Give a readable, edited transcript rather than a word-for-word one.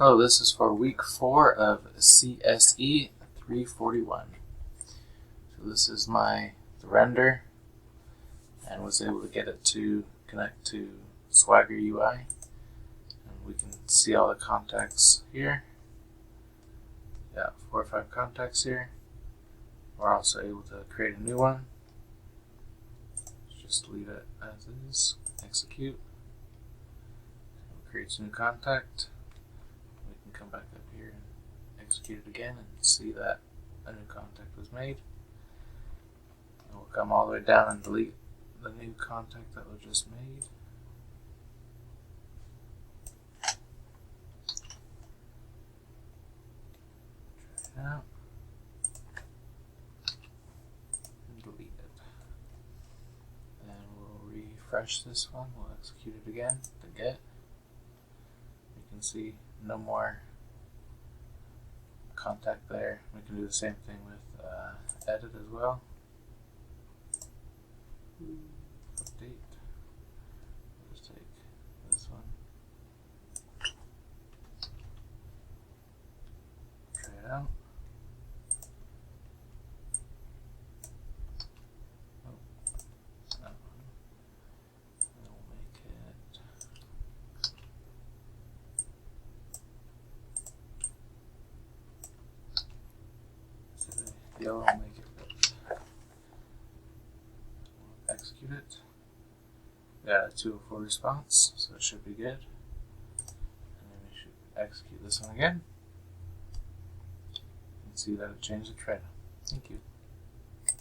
Hello, this is for week 4 of CSE 341. So this is the render, and was able to get it to connect to Swagger UI. And we can see all the contacts here. Yeah, 4 or 5 contacts here. We're also able to create a new one. Just leave it as is, execute. It creates a new contact. We can come back up here and execute it again and see that a new contact was made. And we'll come all the way down and delete the new contact that was just made. Try it out. And delete it. And we'll refresh this one. We'll execute it again to get. You can see no more contact there. We can do the same thing with edit as well. Update. We'll just take this one. Try it out. Oh, that one. And we'll make it. Yellow, make it red. We'll execute it. Got a 204 response, so it should be good. And then we should execute this one again. And see that it changed the thread. Thank you.